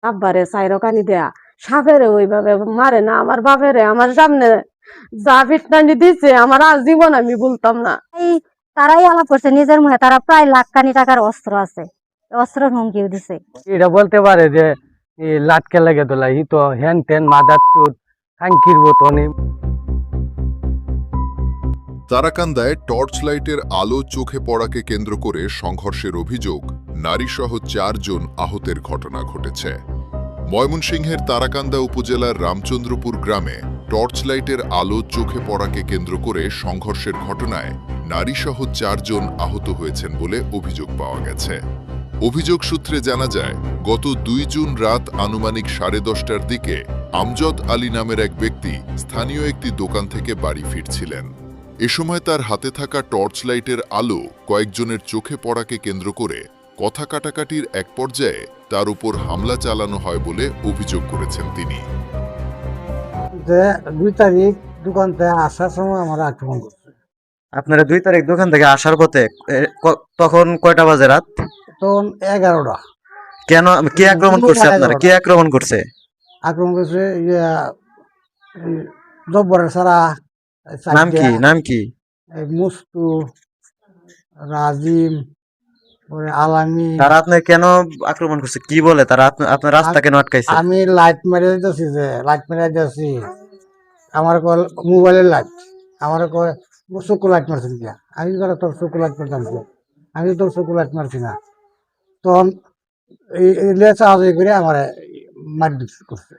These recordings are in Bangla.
আব্বারে চাইরো কানি দেয়া সাপেরে ওইভাবে মারে না। আমার বাপেরে আমার সামনে যা ফিটনানি দিছে আমার আজীবন আমি বলতাম না। এই তারাই আলাপ করছে নিজের মুখে, তারা প্রায় লাখ খানি টাকার অস্ত্র আছে, অস্ত্র হুমকিও দিছে। এটা বলতে পারে যে লাটকে লাগে তোলা ই তো হ্যান তেন মাদার চুত খাঙ্কির বোতনে। তারাকান্দায় টর্চ লাইটের আলো চোখে পড়াকে কেন্দ্র করে সংঘর্ষের অভিযোগ, নারীসহ 4 জন আহতের ঘটনা ঘটেছে। ময়মনসিংহের তারাকান্দা উপজেলার রামচন্দ্রপুর গ্রামে টর্চ লাইটের আলো চোখে পড়াকে কেন্দ্র করে সংঘর্ষের ঘটনায় নারীসহ 4 জন আহত হয়েছেন বলে অভিযোগ পাওয়া গেছে। অভিযোগ সূত্রে জানা যায়, গত 2 জুন রাত আনুমানিক 10:30টার দিকে আমজদ আলী নামের এক ব্যক্তি স্থানীয় একটি দোকান থেকে বাড়ি ফিরছিলেন। এ সময় তার হাতে থাকা টর্চ লাইটের আলো কয়েকজনের চোখে পড়াকে কেন্দ্র করে কথা কাটাকাটির এক পর্যায়ে তার উপর হামলা চালানো হয় বলে অভিযোগ করেছেন তিনি। 2 তারিখ দোকান থেকে আসার সময় আমরা আক্রমণ করছে। আপনারা 2 তারিখ দোকান থেকে আসার পথে তখন কয়টা বাজে রাত? তখন 11টা। কেন, কে আক্রমণ করছে? আপনারা কে আক্রমণ করছে? আক্রমণ করছে জব্বরের সারা নাম কি? মুস্তু, রাজিম, আলামি। তারা আপনি কেন আক্রমণ করছে, কি বলে তারা? আপনার রাস্তা কেন আটকাইছে? আমি লাইট মেরে দিতেছি, আমার মোবাইলের লাইট, আমার চোখু লাইট মারছেন কিয়া। আমি তোর চোখু লাইট মারতাম, আমি তোর চোখু লাইট মারছি না। তখন এই করে আমার মারপিট করছে।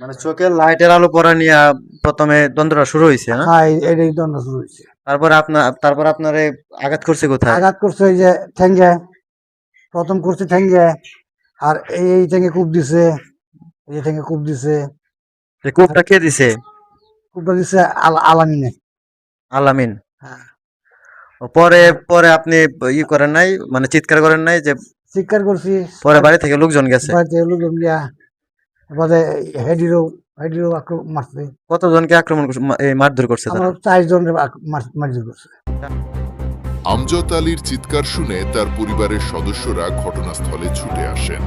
মানে চোখের লাইটের আলো পড়া নিয়ে প্রথমে দ্বন্দ্বটা শুরু হয়েছে না? হ্যাঁ, এটাই দ্বন্দ্ব শুরু হয়েছে। তারপর আপনারে আঘাত করছে কোথায়? আঘাত করছে এই যে ঠ্যাঙ্গে, প্রথম করছে ঠ্যাঙ্গে, আর এই ঠ্যাঙ্গে কূপ দিছে, এই ঠ্যাঙ্গে কূপ দিছে। কূপটা কে দিছে? কূপটা দিছে আলামিনে। আলামিন। হ্যাঁ। পরে আপনি করেন নাই, মানে চিৎকার করেন নাই যে? চিৎকার করছি। পরে বাড়ি থেকে লোকজন গেছে? বাড়ি থেকে লোকজন গিয়া বাদে হেডিরও আক্রমণ মারছে। কতজনকে আক্রমণ করছে, মারধর করছে? আমার 4 জন মারধর করছে। আমজদ আলীর চিৎকার শুনে তার পরিবারের সদস্যরা ঘটনাস্থলে ছুটে আসেন।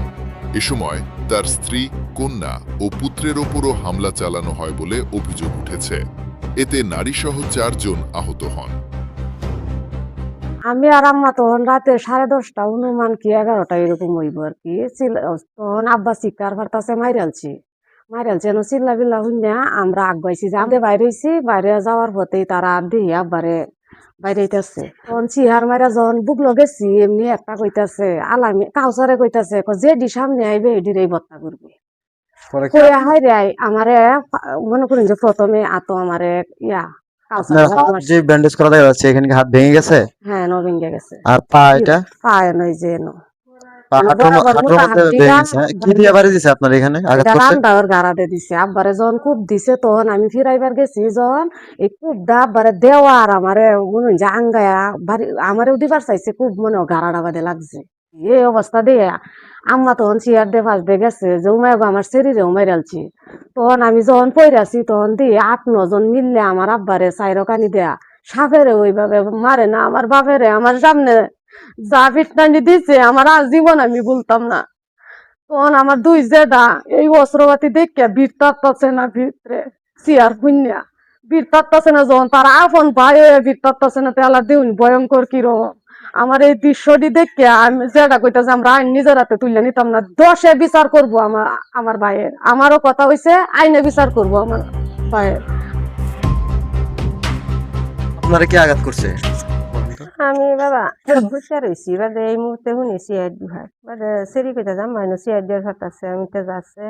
এ সময় তার স্ত্রী, কন্যা ও পুত্রের ওপরও হামলা চালানো হয় বলে অভিযোগ উঠেছে। এতে নারীসহ 4 জন আহত হন। আমি আর আম্মা তখন রাতে 10:30 অনুমান কি 11টা এরকম হইব আর কি। তখন আব্বা চিৎকার করতেছে মাইরালছি যেন চিল্লা বিল্লা শুনিয়া আমরা আগাইছি, যে আমি বাইরে হইছি। বাইরে যাওয়ার পথেই তারা দেখি আব্বারে বাইরে হইতেছে। তখন চিহার মাইরা যখন বুকলো গেছি, এমনি একটা কইতাছে আলামি কাউসারে কইতাছে যেডি সামনে আইবে এডির এই বত্তা করবে। আমারে মনে করেন যে প্রথমে আমারে যে ব্যান্ডেজ করা দেখা যাচ্ছে, এখানে হাত ভেঙে গেছে? হ্যাঁ, ভেঙে গেছে। আর পা? এটা পা নয় যে আপনার এখানে আঘাত দিছে। আব্বারে যখন কূপ দিছে তখন আমি ফিরাইবার গেছি, যখন এই কূপ দা আব্বারে দেওয়ার আমারে মনে হয় যে আঙ্গায়া আমারে দিবার চাইছে, খুব মনে হয় গাড়াডা বাদে লাগছে। এই অবস্থা দিয়ে আম্মা তখন চেয়ার দিয়ে ফাঁস দিয়ে গেছে যে উমায় আমার শরীরে উমাইরালছি। তখন আমি যখন পইরাছি তখন দিয়ে 8-9 জন মিললে আমার আব্বারে চাইরো কানি দেয়া সাপেরে ওইভাবে মারে না। আমার বাপেরে আমার সামনে যা ফিটনানি দিছে আমার আজীবন আমি বলতাম না। তখন আমার 2 জেঠা এই অস্ত্রপাতি দেখে বীর তাপছে না, ভিতরে চেয়ার খুন্যা বীর তাপছে না। যখন তারা আপন ভাই বীর তাপছে না, তেলা দেউন ভয়ঙ্কর কিরকম। আমার এই দৃশ্যটি দেখে আমি যেটা কইতাছে আমরা আইন নিজের হাতে তুলে নিতাম না। 10-এ বিচার করবো আমার ভাইয়ের। আমারও কথা হইছে আইনে বিচার করবো আমার ভাইয়ের। আপনারা কি আঘাত করছে? আমি বাবা হুঁশিয়ার হয়েছি, বাদে এই মুহূর্তে শুনি সিআইড দুহার বাদে সেরি পেতে যাম মাইনো সিআইড দিয়ে ফাটাচ্ছে। আমি তো যাচ্ছে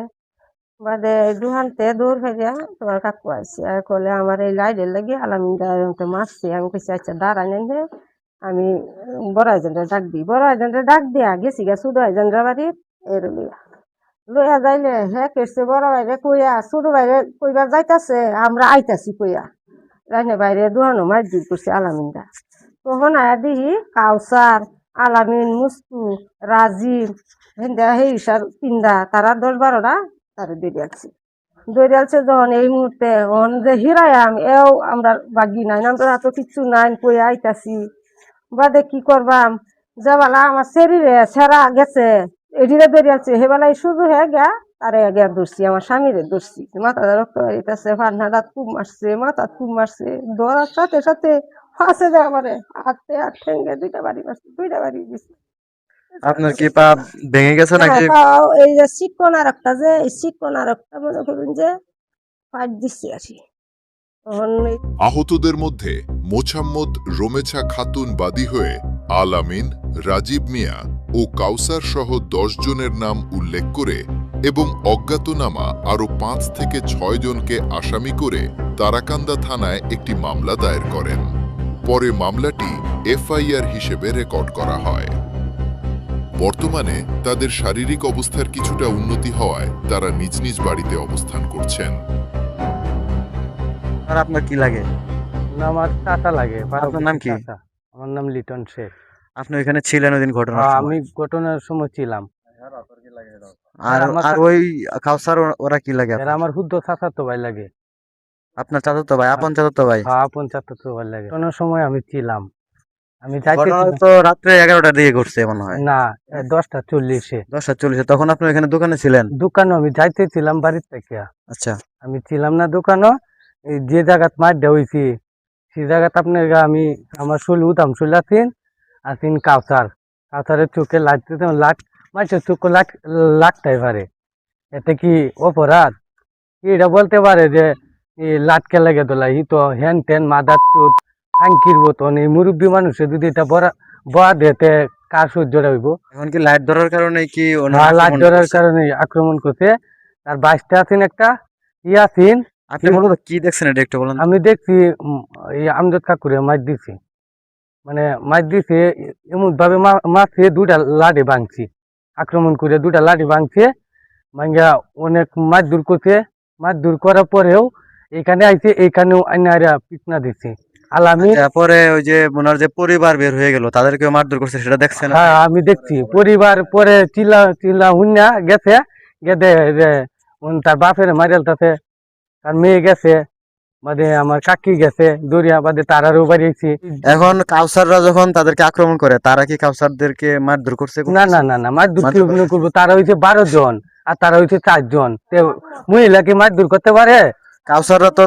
বাদে দুহানতে দৌড় ফেলিয়া তোমার কাকু আসছি আর কলে আমার এই লাইটের লাগি আলামিনটা মারছি। আমি কইছি আচ্ছা দাঁড়াই নেন, আমি বড় এজেন্টে ডাক দিই। বড় এজেন্টে ডাক দিয়া গেছি গা ছোট এজেন্টের বাড়ির এর লইয়া যাইলে হ্যাঁ কেছে বড় বাইরে কইয়া ছোট বাইরে কইবার যাইতাছে আমরা আইতাছি কইয়া রাইনে বাইরে দুহানো মার দূর করছে আলামিনটা। তখন আয়া দেখি কাউসার, আলামিন, মুস্তু, রাজিম সেই সার 3টা, তারা 10-12টা তারা দৌড়ে আসছে। যখন এই মুহূর্তে যে হিরায়াম এও আমরা বাগি নাই, আমরা তো কিচ্ছু নাই কইয়া আইতাছি। বাদে কি করবাম, যে বেলা আমার শরীরে সেরা গেছে এটিরে বেরিয়েছে হেবেলায় শুরু হয়ে গা তারে আগে ধরছি আমার স্বামীরে ধরছি মাথা রক্ত বাড়িতেছে ফান্নাটা খুব মারছে মাথা খুব মারছে ধরার সাথে সাথে ফাঁসে যায় আমারে হাতে আর ঠেঙ্গে দুইটা বাড়ি মারছে দুইটা বাড়ি দিচ্ছে আপনার কি পা ভেঙে গেছে নাকি? হ্যাঁ, তাও এই যে চিকন আর একটা যে এই চিকন আর একটা মনে করুন যে ফাইট দিচ্ছি আর কি তখন আহতদের মধ্যে মোছাম্মদ রোমেছা খাতুন বাদী হয়ে আল আমিন, রাজীব মিয়া ও কাউসার সহ 10 জনের নাম উল্লেখ করে এবং অজ্ঞাতনামা আরও 5 থেকে 6 জনকে আসামি করে তারাকান্দা থানায় একটি মামলা দায়ের করেন। পরে মামলাটি এফআইআর হিসেবে রেকর্ড করা হয়। বর্তমানে তাদের শারীরিক অবস্থার কিছুটা উন্নতি হওয়ায় তারা নিজ নিজ বাড়িতে অবস্থান করছেন। আর আপনার কি লাগে? আমার চাচা লাগে। আপনার নাম কি? চাচা। আমার নাম লিটন শেখ। আপনি ওইখানে ছিলেন ওই দিন ঘটনা? আমি ঘটনার সময় ছিলাম। আর আমার আর ওই কাউসার ওরা কি লাগে? এরা আমার হুদ্দ চাচাতো ভাই লাগে। আপনার চাচাতো ভাই, আপন চাচাতো ভাই? হ্যাঁ, আপন চাচাতো ভাই লাগে। ঘটনার সময় আমি ছিলাম। আমি ঘটনা যাইতেছিলাম তো রাত্রে 11টার দিকে ঘটছে মনে হয়। না 10:40-এ। 10:40 তখন আপনি এখানে দোকানে ছিলেন? দোকানে আমি যাইতেছিলাম বাড়ির থেকে। আচ্ছা, আমি ছিলাম না দোকানও। এই যে জায়গাত মার দেওয়া হয়েছি সেই জায়গাতে আপনার আমি আমার শরীর উদাম শরীর আছেন কাউসারের চোখে লাইট মানুষের চোখে লাগতেই পারে। এতে কি অপরাধ? এটা বলতে পারে যে লাটকে লেগে তোলা ই তো হ্যান ত্যান মাদার চোট আঙ্কির মতন এই মুরব্বী মানুষের যদি এটা বয়া দেতে কার সহ্যটা হইব? এখন কি লাইট ধরার কারণে কি লাইট ধরার কারণে আক্রমণ করছে। তার বাইশটা আছেন একটা আছেন। আপনি মূলত কি দেখছেন এটা একটু বলেন? আমি দেখছি এই আমজাদ কাকুরে মাছ দিছি, মানে মাছ দিছে এমন ভাবে মারছে দুটা লাঠি ভাঙছি, আক্রমণ করে দুটা লাঠি ভাঙছে ভাঙ্গা অনেক মাছ দূর করছে। মাছ দূর করার পরেও এখানে আইছে, এইখানেও আইনারা পিটনা দিচ্ছে। আলামিন পরে ওই যে ওনার যে পরিবার বের হয়ে গেল তাদেরকে মারধর করছে সেটা দেখছেন? হ্যাঁ আমি দেখছি। পরিবার পরে চিল্লা হুন্না গেছে গেদে তার বাপের মারিয়াল তাতে তার মেয়ে গেছে বাদে আমার কাকি গেছে দরিয়া বাদে তারারও বাড়িয়েছি। এখন কাউসাররা যখন তাদেরকে আক্রমণ করে তারা কি কাউসারদেরকে মারধর করছে? না না না না মারধর কি করবো? তারা হয়েছে 12 জন আর তারা হয়েছে 4 জন। মহিলা কি মারধর করতে পারে? কাউসাররা তো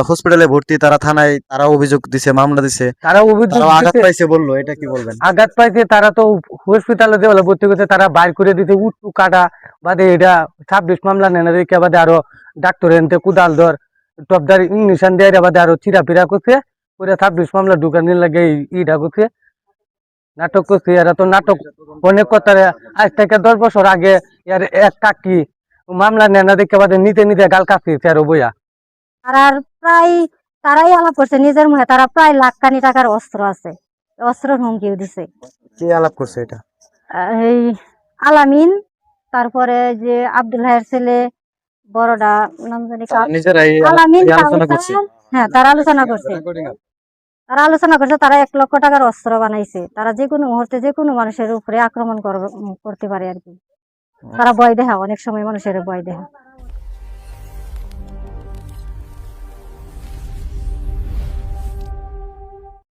হসপিটালে ভর্তি, তারা থানায় তারা অভিযোগ দিছে, মামলা দিছে, তারা অভিযোগ আঘাত পাইছে বললো, এটা কি বলবেন? আঘাত পাইছে তারা তো হসপিটালে যে ভর্তি করছে তারা বাইর করে দিতে উট্টু কাটা বাদে এটা 26 মামলা নেনা দেখে বাদে আরো ডাক্তার এনতে কুদাল ধর টপদার ইংলিশান দিয়ে বাদে আরো চিরাপিরা করছে করে 26 মামলা ঢুকানোর লাগে ইটা করছে, নাটক করছে। এরা তো নাটক অনেক কথা। আজ থেকে 10 বছর আগে এর এক কাকি মামলা নেনা দেখে বাদে নিতে নিতে গাল কাছে আরো বইয়া। আর প্রায় তারাই আলাপ করছে নিজের মুখে, তারা প্রায় লাখখানি টাকার অস্ত্র আছে, অস্ত্র হুমকিও দিছে। কে আলাপ করছে এটা? এই আলামিন, তারপরে যে আব্দুল হাইয়ের ছেলে বড়টা নাম জানি নিজেরাই আলামিন, আলোচনা করছে? হ্যাঁ তারা আলোচনা করছে। তারা 1 লক্ষ টাকার অস্ত্র বানাইছে। তারা যে কোনো মুহূর্তে যে কোনো মানুষের উপরে আক্রমণ করতে পারে আর কি। তারা ভয় দেখা, অনেক সময় মানুষের ভয় দেখা।